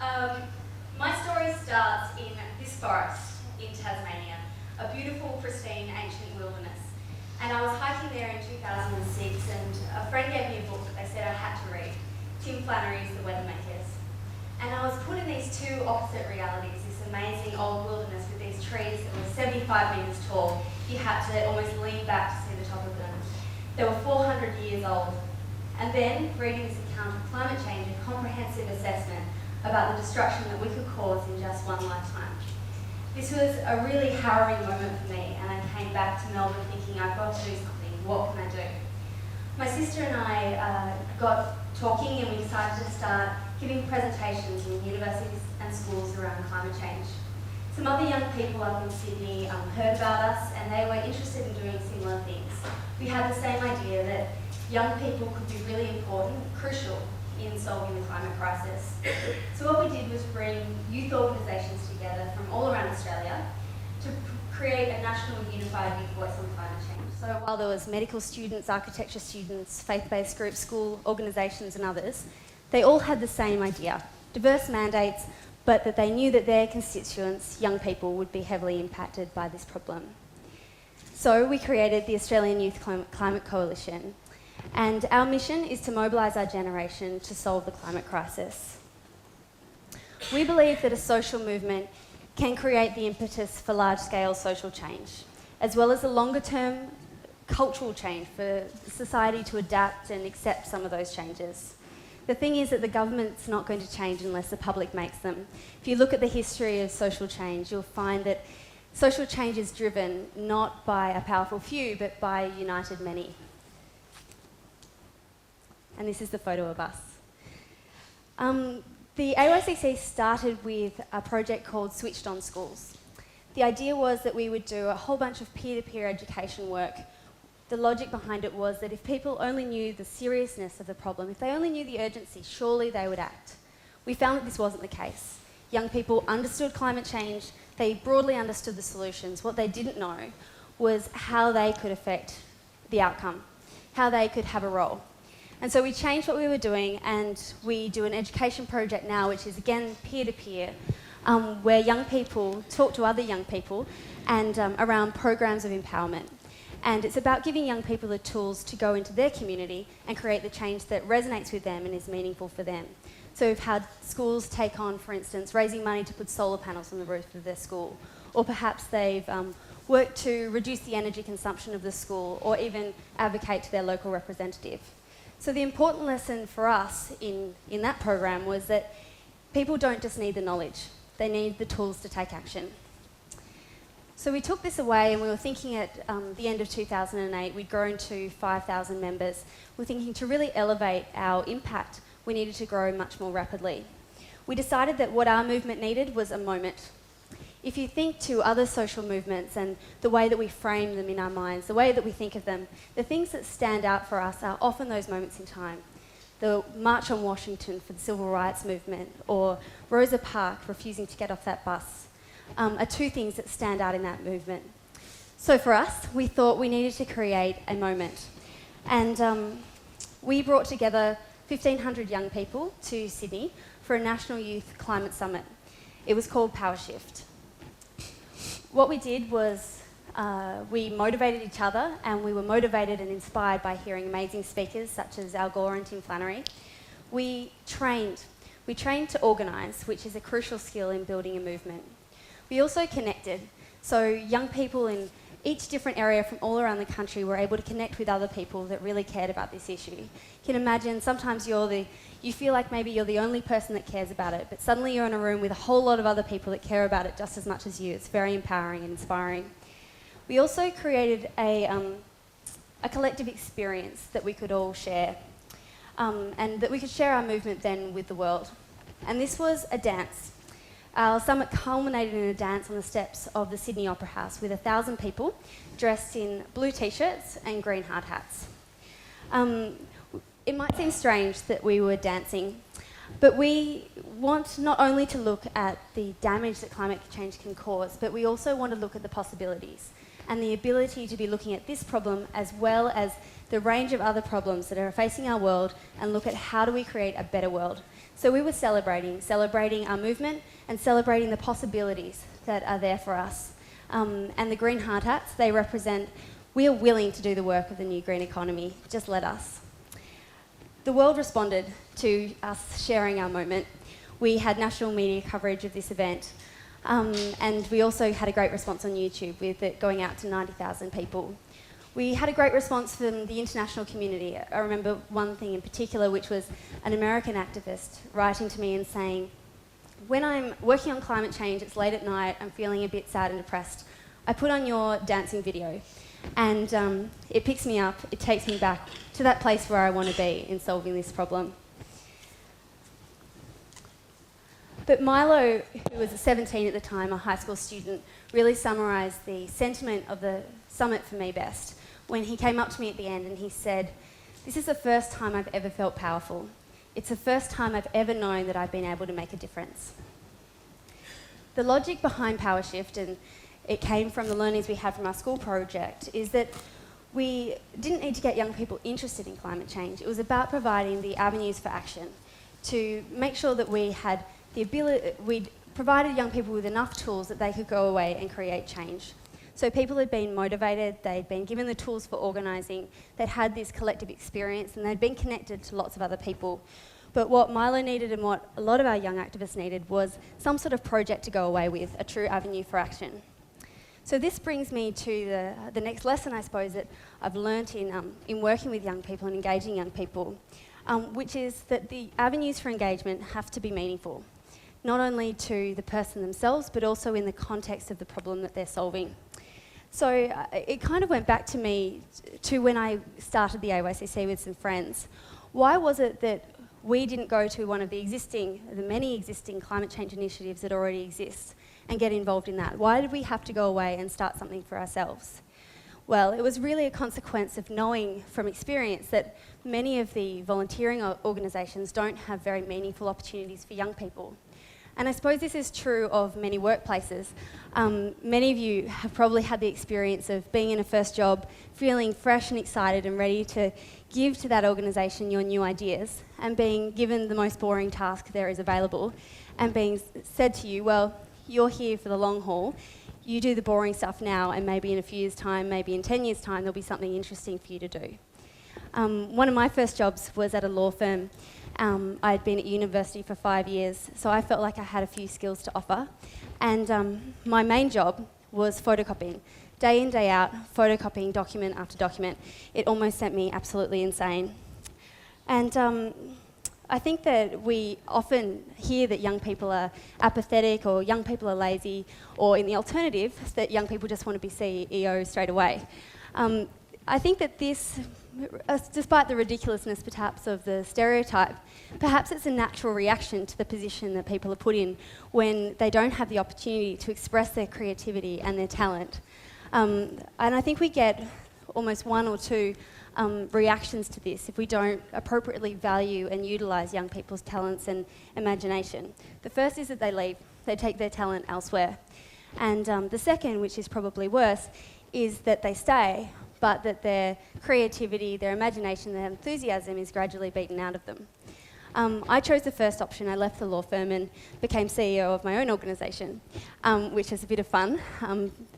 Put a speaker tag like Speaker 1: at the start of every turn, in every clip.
Speaker 1: My story starts in this forest in Tasmania, a beautiful, pristine, ancient wilderness. And I was hiking there in 2006, and a friend gave me a book that they said I had to read, Tim Flannery's The Weathermakers. And I was put in these two opposite realities, this amazing old wilderness with these trees that were 75 metres tall. You had to almost lean back to see the top of them. They were 400 years old. And then reading this account of climate change, a comprehensive assessment about the destruction that we could cause in just one lifetime. This was a really harrowing moment for me, and I came back to Melbourne thinking, I've got to do something, what can I do? My sister and I got talking, and we decided to start giving presentations in universities and schools around climate change. Some other young people up in Sydney heard about us, and they were interested in doing similar things. We had the same idea that young people could be really important, crucial in solving the climate crisis. So what we did was bring youth organisations together from all around Australia to create a national unified youth voice on climate change. So while there was medical students, architecture students, faith-based groups, school organisations and others, they all had the same idea, diverse mandates, but that they knew that their constituents, young people, would be heavily impacted by this problem. So we created the Australian Youth Climate Coalition, and our mission is to mobilise our generation to solve the climate crisis. We believe that a social movement can create the impetus for large-scale social change, as well as a longer-term cultural change for society to adapt and accept some of those changes. The thing is that the government's not going to change unless the public makes them. If you look at the history of social change, you'll find that social change is driven not by a powerful few, but by a united many. And this is the photo of us. The AYCC started with a project called Switched On Schools. The idea was that we would do a whole bunch of peer-to-peer education work. The logic behind it was that if people only knew the seriousness of the problem, if they only knew the urgency, surely they would act. We found that this wasn't the case. Young people understood climate change, they broadly understood the solutions. What they didn't know was how they could affect the outcome, how they could have a role. And so we changed what we were doing, and we do an education project now, which is again peer-to-peer, where young people talk to other young people and around programs of empowerment. And it's about giving young people the tools to go into their community and create the change that resonates with them and is meaningful for them. So we've had schools take on, for instance, raising money to put solar panels on the roof of their school, or perhaps they've worked to reduce the energy consumption of the school, or even advocate to their local representative. So the important lesson for us in that program was that people don't just need the knowledge, they need the tools to take action. So we took this away, and we were thinking at the end of 2008, we'd grown to 5,000 members. We were thinking to really elevate our impact, we needed to grow much more rapidly. We decided that what our movement needed was a moment. If you think to other social movements and the way that we frame them in our minds, the way that we think of them, the things that stand out for us are often those moments in time. The March on Washington for the Civil Rights Movement, or Rosa Parks refusing to get off that bus, are two things that stand out in that movement. So for us, we thought we needed to create a moment. And we brought together 1,500 young people to Sydney for a National Youth Climate Summit. It was called Power Shift. What we did was we motivated each other, and we were motivated and inspired by hearing amazing speakers such as Al Gore and Tim Flannery. We trained to organise, which is a crucial skill in building a movement. We also connected, so young people in each different area from all around the country were able to connect with other people that really cared about this issue. You can imagine sometimes you feel like maybe you're the only person that cares about it, but suddenly you're in a room with a whole lot of other people that care about it just as much as you. It's very empowering and inspiring. We also created a collective experience that we could all share, and that we could share our movement then with the world. And this was a dance. Our summit culminated in a dance on the steps of the Sydney Opera House with 1,000 people dressed in blue t-shirts and green hard hats. It might seem strange that we were dancing, but we want not only to look at the damage that climate change can cause, but we also want to look at the possibilities and the ability to be looking at this problem as well as the range of other problems that are facing our world, and look at how do we create a better world. So we were celebrating our movement and celebrating the possibilities that are there for us. And the green hard hats, they represent, we are willing to do the work of the new green economy, just let us. The world responded to us sharing our moment. We had national media coverage of this event, and we also had a great response on YouTube with it going out to 90,000 people. We had a great response from the international community. I remember one thing in particular, which was an American activist writing to me and saying, when I'm working on climate change, it's late at night, I'm feeling a bit sad and depressed, I put on your dancing video, and it picks me up, it takes me back to that place where I want to be in solving this problem. But Milo, who was 17 at the time, a high school student, really summarised the sentiment of the summit for me best when he came up to me at the end and he said, "This is the first time I've ever felt powerful. It's the first time I've ever known that I've been able to make a difference." The logic behind Power Shift, and it came from the learnings we had from our school project, is that we didn't need to get young people interested in climate change. It was about providing the avenues for action to make sure that we had the ability, we'd provided young people with enough tools that they could go away and create change. So people had been motivated, they'd been given the tools for organising, they'd had this collective experience, and they'd been connected to lots of other people. But what Milo needed and what a lot of our young activists needed was some sort of project to go away with, a true avenue for action. So this brings me to the next lesson, I suppose, that I've learnt in working with young people and engaging young people, which is that the avenues for engagement have to be meaningful, not only to the person themselves, but also in the context of the problem that they're solving. So it kind of went back to me to when I started the AYCC with some friends. Why was it that we didn't go to one of the many existing climate change initiatives that already exist and get involved in that? Why did we have to go away and start something for ourselves? Well, it was really a consequence of knowing from experience that many of the volunteering organisations don't have very meaningful opportunities for young people. And I suppose this is true of many workplaces. Many of you have probably had the experience of being in a first job, feeling fresh and excited and ready to give to that organisation your new ideas, and being given the most boring task there is available, and being said to you, well, you're here for the long haul, you do the boring stuff now, and maybe in a few years' time, maybe in 10 years' time, there'll be something interesting for you to do. One of my first jobs was at a law firm. I'd been at university for 5 years, so I felt like I had a few skills to offer. And my main job was photocopying. Day in, day out, photocopying document after document. It almost sent me absolutely insane. And I think that we often hear that young people are apathetic or young people are lazy, or in the alternative, that young people just want to be CEOs straight away. I think that this, despite the ridiculousness perhaps of the stereotype, perhaps it's a natural reaction to the position that people are put in when they don't have the opportunity to express their creativity and their talent. And I think we get almost one or two reactions to this if we don't appropriately value and utilise young people's talents and imagination. The first is that they leave, they take their talent elsewhere. And the second, which is probably worse, is that they stay, but that their creativity, their imagination, their enthusiasm is gradually beaten out of them. I chose the first option. I left the law firm and became CEO of my own organisation, which is a bit of fun,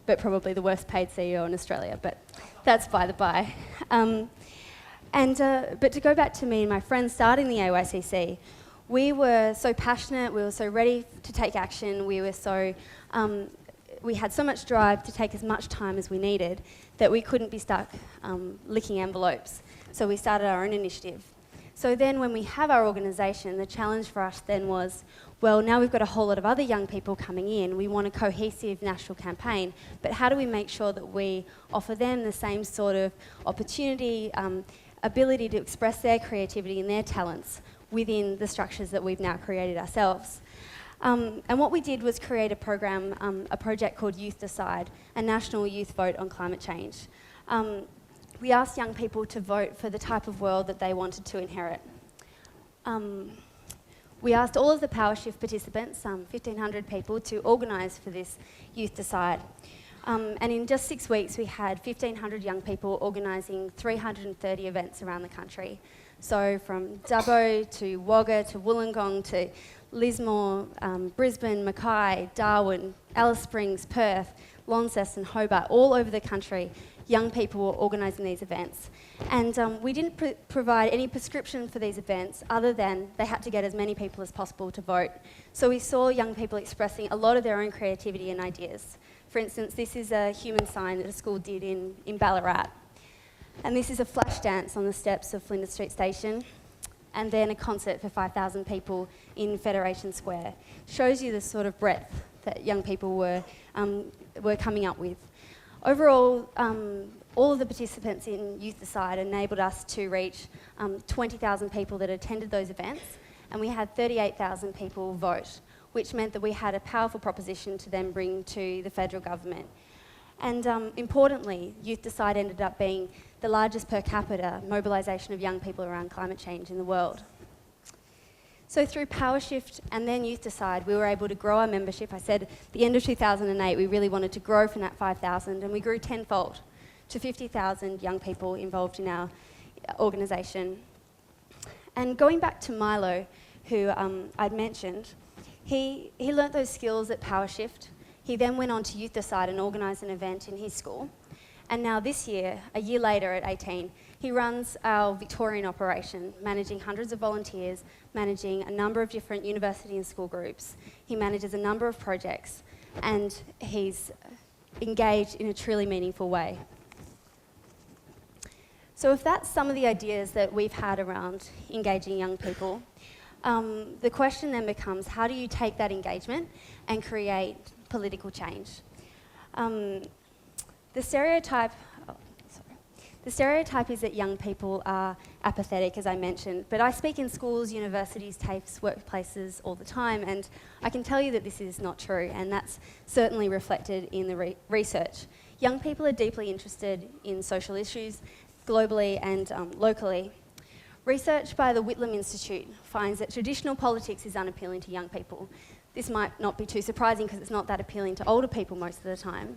Speaker 1: but probably the worst paid CEO in Australia, but that's by the by. But to go back to me and my friends starting the AYCC, we were so passionate, we were so ready to take action, we had so much drive to take as much time as we needed that we couldn't be stuck licking envelopes. So we started our own initiative. So then when we have our organisation, the challenge for us then was, well, now we've got a whole lot of other young people coming in. We want a cohesive national campaign, but how do we make sure that we offer them the same sort of opportunity, ability to express their creativity and their talents within the structures that we've now created ourselves? And what we did was create a program, a project called Youth Decide, a national youth vote on climate change. We asked young people to vote for the type of world that they wanted to inherit. We asked all of the Power Shift participants, 1,500 people, to organise for this Youth Decide. And in just 6 weeks, we had 1,500 young people organising 330 events around the country. So from Dubbo to Wagga to Wollongong to Lismore, Brisbane, Mackay, Darwin, Alice Springs, Perth, Launceston, Hobart, all over the country, young people were organising these events. And we didn't provide any prescription for these events other than they had to get as many people as possible to vote. So we saw young people expressing a lot of their own creativity and ideas. For instance, this is a human sign that a school did in Ballarat. And this is a flash dance on the steps of Flinders Street Station. And then a concert for 5,000 people in Federation Square. Shows you the sort of breadth that young people were coming up with. Overall, all of the participants in Youth Decide enabled us to reach 20,000 people that attended those events, and we had 38,000 people vote, which meant that we had a powerful proposition to then bring to the federal government. And importantly, Youth Decide ended up being the largest per capita mobilisation of young people around climate change in the world. So through PowerShift and then Youth Decide, we were able to grow our membership. I said at the end of 2008, we really wanted to grow from that 5,000, and we grew tenfold to 50,000 young people involved in our organisation. And going back to Milo, who I'd mentioned, he learnt those skills at PowerShift. He then went on to Youth Decide and organised an event in his school. And now this year, a year later at 18, he runs our Victorian operation, managing hundreds of volunteers, managing a number of different university and school groups. He manages a number of projects, and he's engaged in a truly meaningful way. So if that's some of the ideas that we've had around engaging young people, the question then becomes, how do you take that engagement and create political change? The stereotype is that young people are apathetic, as I mentioned, but I speak in schools, universities, TAFEs, workplaces all the time, and I can tell you that this is not true, and that's certainly reflected in the research. Young people are deeply interested in social issues, globally and locally. Research by the Whitlam Institute finds that traditional politics is unappealing to young people. This might not be too surprising because it's not that appealing to older people most of the time.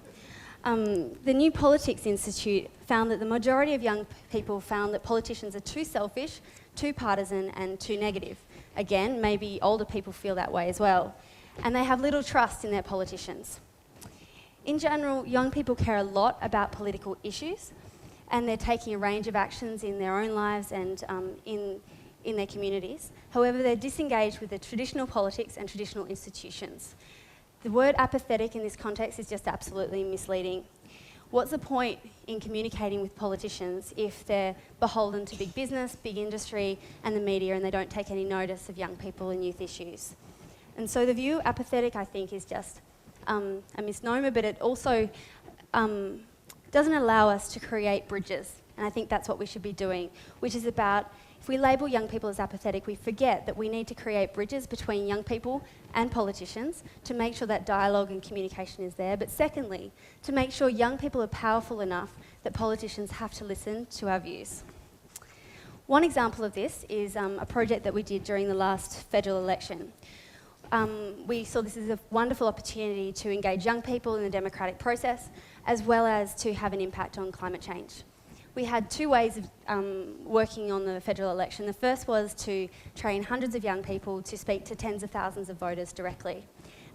Speaker 1: The New Politics Institute found that the majority of young people found that politicians are too selfish, too partisan and too negative. Again, maybe older people feel that way as well. And they have little trust in their politicians. In general, young people care a lot about political issues, and they're taking a range of actions in their own lives and in their communities. However, they're disengaged with the traditional politics and traditional institutions. The word apathetic in this context is just absolutely misleading. What's the point in communicating with politicians if they're beholden to big business, big industry and the media, and they don't take any notice of young people and youth issues? And so the view apathetic, I think, is just a misnomer, but it also doesn't allow us to create bridges. And I think that's what we should be doing, which is about, if we label young people as apathetic, we forget that we need to create bridges between young people and politicians to make sure that dialogue and communication is there. But secondly, to make sure young people are powerful enough that politicians have to listen to our views. One example of this is a project that we did during the last federal election. We saw this as a wonderful opportunity to engage young people in the democratic process, as well as to have an impact on climate change. We had two ways of working on the federal election. The first was to train hundreds of young people to speak to tens of thousands of voters directly.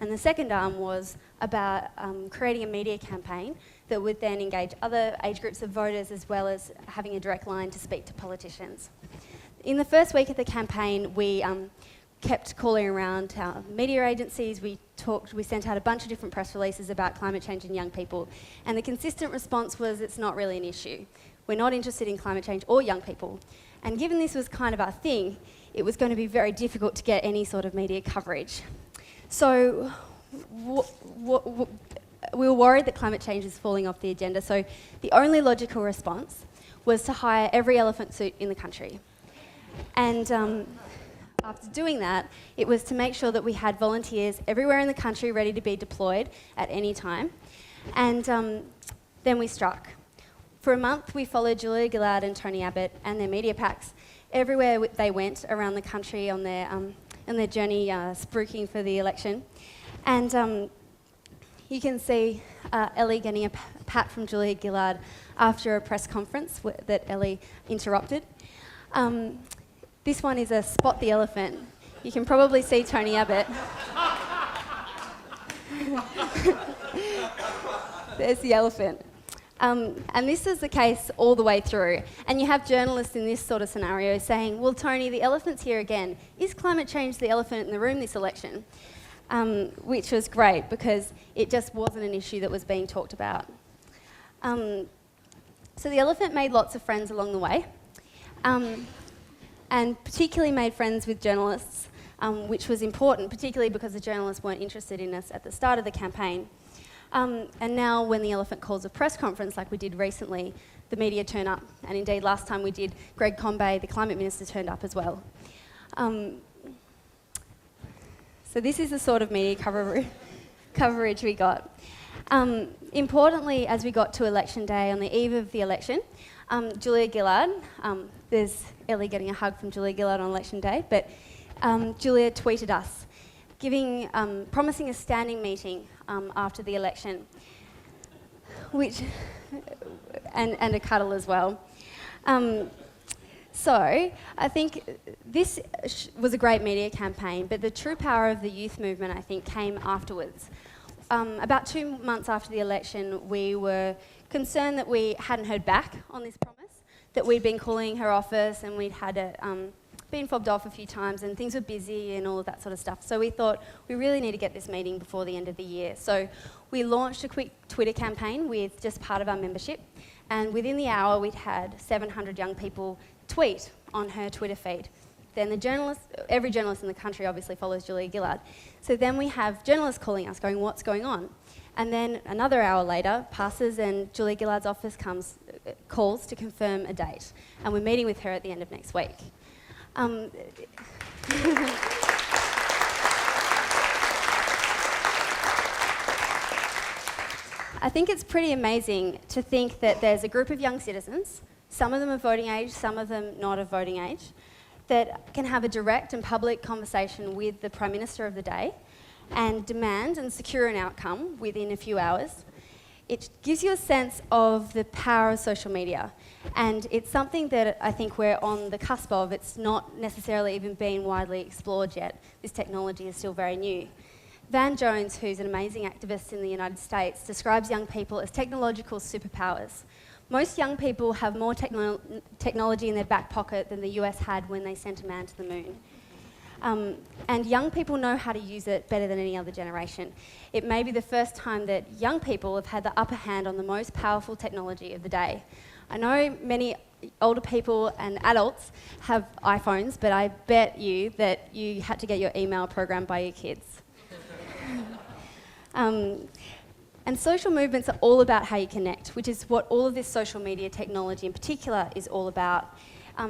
Speaker 1: And the second arm was about creating a media campaign that would then engage other age groups of voters, as well as having a direct line to speak to politicians. In the first week of the campaign, we kept calling around our media agencies. We sent out a bunch of different press releases about climate change and young people. And the consistent response was, it's not really an issue. We're not interested in climate change or young people. And given this was kind of our thing, it was going to be very difficult to get any sort of media coverage. So we were worried that climate change is falling off the agenda. So the only logical response was to hire every elephant suit in the country. And after doing that, it was to make sure that we had volunteers everywhere in the country ready to be deployed at any time. And then we struck. For a month, we followed Julia Gillard and Tony Abbott and their media packs everywhere they went around the country on their journey spruiking for the election. And you can see Ellie getting a pat from Julia Gillard after a press conference that Ellie interrupted. This one is a spot the elephant. You can probably see Tony Abbott. There's the elephant. And this is the case all the way through. And you have journalists in this sort of scenario saying, well, Tony, the elephant's here again. Is climate change the elephant in the room this election? Which was great because it just wasn't an issue that was being talked about. So the elephant made lots of friends along the way, and particularly made friends with journalists, which was important, particularly because the journalists weren't interested in us at the start of the campaign. And now when the elephant calls a press conference like we did recently, the media turn up. And indeed, last time we did, Greg Combet, the climate minister, turned up as well. So this is the sort of media coverage we got. Importantly, as we got to election day, on the eve of the election, Julia Gillard, there's Ellie getting a hug from Julia Gillard on election day, but Julia tweeted us, promising a standing meeting after the election, and a cuddle as well. So I think this was a great media campaign, but the true power of the youth movement, I think, came afterwards. About 2 months after the election, we were concerned that we hadn't heard back on this promise, that we'd been calling her office and we'd had it been fobbed off a few times and things were busy and all of that sort of stuff. So we thought we really need to get this meeting before the end of the year. So we launched a quick Twitter campaign with just part of our membership, and within the hour we'd had 700 young people tweet on her Twitter feed. Then every journalist in the country obviously follows Julia Gillard. So then we have journalists calling us going, what's going on? And then another hour later passes and Julia Gillard's office calls to confirm a date. And we're meeting with her at the end of next week. I think it's pretty amazing to think that there's a group of young citizens, some of them of voting age, some of them not of voting age, that can have a direct and public conversation with the Prime Minister of the day and demand and secure an outcome within a few hours. It gives you a sense of the power of social media, and it's something that I think we're on the cusp of. It's not necessarily even been widely explored yet. This technology is still very new. Van Jones, who's an amazing activist in the United States, describes young people as technological superpowers. Most young people have more technology in their back pocket than the US had when they sent a man to the moon. And young people know how to use it better than any other generation. It may be the first time that young people have had the upper hand on the most powerful technology of the day. I know many older people and adults have iPhones, but I bet you that you had to get your email programmed by your kids. And social movements are all about how you connect, which is what all of this social media technology in particular is all about.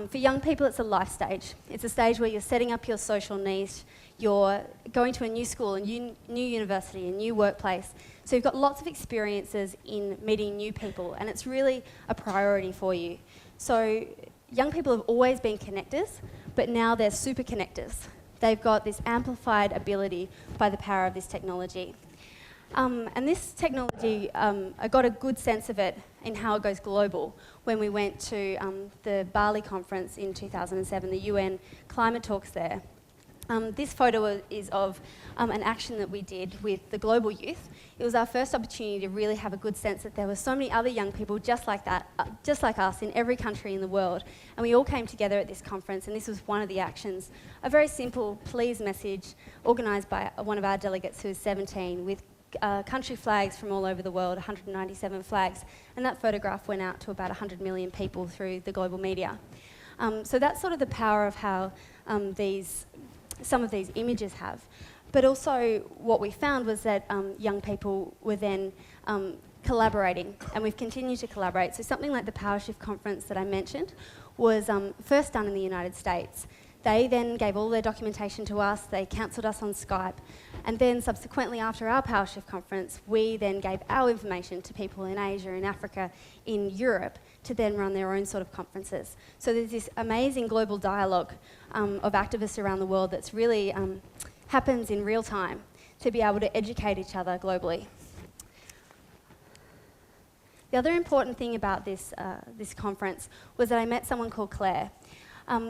Speaker 1: For young people, it's a life stage. It's a stage where you're setting up your social niche, you're going to a new school, a new university, a new workplace. So you've got lots of experiences in meeting new people, and it's really a priority for you. So young people have always been connectors, but now they're super connectors. They've got this amplified ability by the power of this technology. And this technology, I got a good sense of it in how it goes global when we went to the Bali conference in 2007, the UN climate talks there. This photo is of an action that we did with the global youth. It was our first opportunity to really have a good sense that there were so many other young people just like that, just like us in every country in the world. And we all came together at this conference, and this was one of the actions. A very simple please message organised by one of our delegates who was 17 with country flags from all over the world, 197 flags, and that photograph went out to about 100 million people through the global media. So that's sort of the power of how some of these images have. But also what we found was that young people were then collaborating, and we've continued to collaborate. So something like the PowerShift conference that I mentioned was first done in the United States. They then gave all their documentation to us, they counselled us on Skype, and then subsequently after our PowerShift conference, we then gave our information to people in Asia, in Africa, in Europe, to then run their own sort of conferences. So there's this amazing global dialogue of activists around the world that's really happens in real time to be able to educate each other globally. The other important thing about this conference was that I met someone called Claire.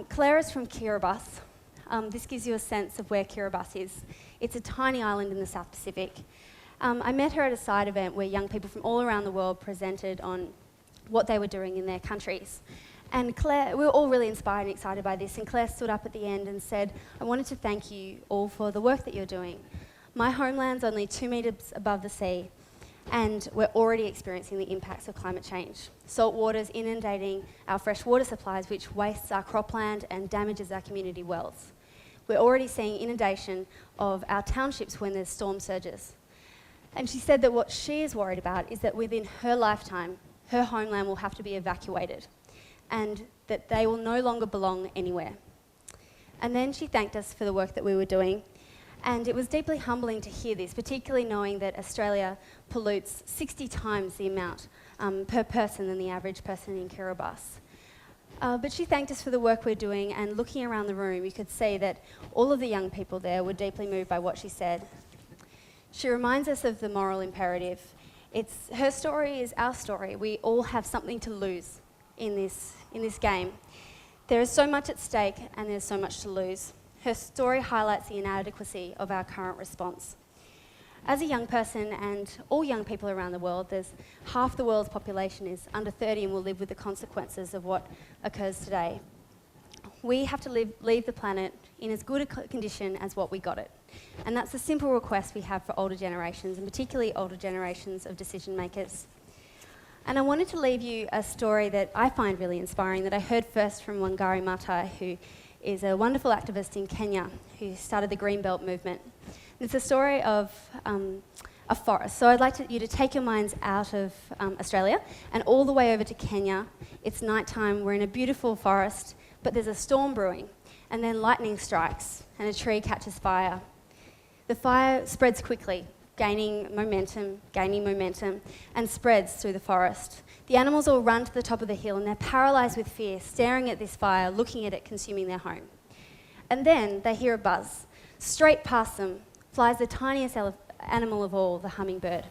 Speaker 1: Claire is from Kiribati. This gives you a sense of where Kiribati is. It's a tiny island in the South Pacific. I met her at a side event where young people from all around the world presented on what they were doing in their countries. And Claire, we were all really inspired and excited by this, and Claire stood up at the end and said, I wanted to thank you all for the work that you're doing. My homeland's only 2 metres above the sea, and we're already experiencing the impacts of climate change. Salt water's inundating our fresh water supplies, which wastes our cropland and damages our community wells. We're already seeing inundation of our townships when there's storm surges. And she said that what she is worried about is that within her lifetime, her homeland will have to be evacuated, and that they will no longer belong anywhere. And then she thanked us for the work that we were doing, and it was deeply humbling to hear this, particularly knowing that Australia pollutes 60 times the amount per person than the average person in Kiribati. But she thanked us for the work we're doing, and looking around the room, you could see that all of the young people there were deeply moved by what she said. She reminds us of the moral imperative. Her story is our story. We all have something to lose in this game. There is so much at stake, and there's so much to lose. Her story highlights the inadequacy of our current response. As a young person, and all young people around the world, there's half the world's population is under 30 and will live with the consequences of what occurs today. We have to leave the planet in as good a condition as what we got it. And that's a simple request we have for older generations, and particularly older generations of decision makers. And I wanted to leave you a story that I find really inspiring, that I heard first from Wangari Maathai, who is a wonderful activist in Kenya who started the Green Belt movement. It's a story of a forest. So I'd like you to take your minds out of Australia and all the way over to Kenya. It's nighttime, we're in a beautiful forest, but there's a storm brewing, and then lightning strikes and a tree catches fire. The fire spreads quickly, gaining momentum, and spreads through the forest. The animals all run to the top of the hill, and they're paralysed with fear, staring at this fire, looking at it consuming their home. And then they hear a buzz. Straight past them flies the tiniest animal of all, the hummingbird.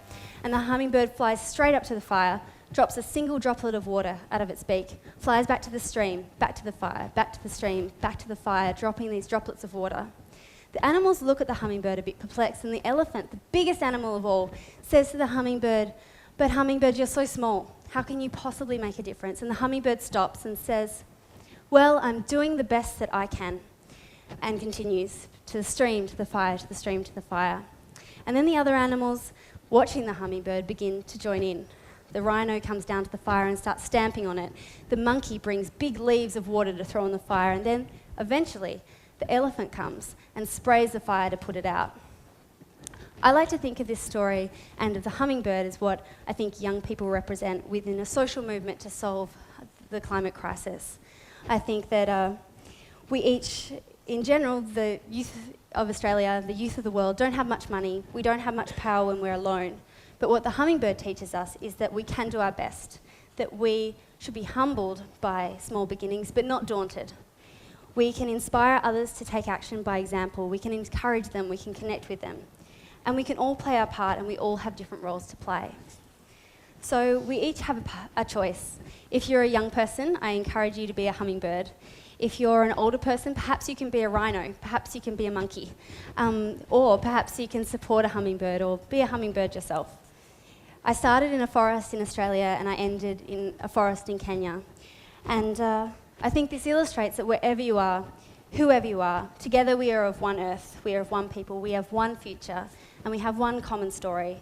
Speaker 1: And the hummingbird flies straight up to the fire, drops a single droplet of water out of its beak, flies back to the stream, back to the fire, back to the stream, back to the fire, dropping these droplets of water. The animals look at the hummingbird a bit perplexed, and the elephant, the biggest animal of all, says to the hummingbird, "But hummingbird, you're so small. How can you possibly make a difference?" And the hummingbird stops and says, "Well, I'm doing the best that I can," and continues to the stream, to the fire, to the stream, to the fire. And then the other animals, watching the hummingbird, begin to join in. The rhino comes down to the fire and starts stamping on it. The monkey brings big leaves of water to throw on the fire, and then eventually the elephant comes and sprays the fire to put it out. I like to think of this story and of the hummingbird as what I think young people represent within a social movement to solve the climate crisis. I think that we each, in general, the youth of Australia, the youth of the world, don't have much money. We don't have much power when we're alone. But what the hummingbird teaches us is that we can do our best, that we should be humbled by small beginnings, but not daunted. We can inspire others to take action by example. We can encourage them, we can connect with them. And we can all play our part, and we all have different roles to play. So we each have a choice. If you're a young person, I encourage you to be a hummingbird. If you're an older person, perhaps you can be a rhino, perhaps you can be a monkey, or perhaps you can support a hummingbird or be a hummingbird yourself. I started in a forest in Australia and I ended in a forest in Kenya. And I think this illustrates that wherever you are, whoever you are, together we are of one earth, we are of one people, we have one future, and we have one common story.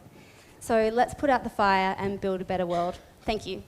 Speaker 1: So let's put out the fire and build a better world. Thank you.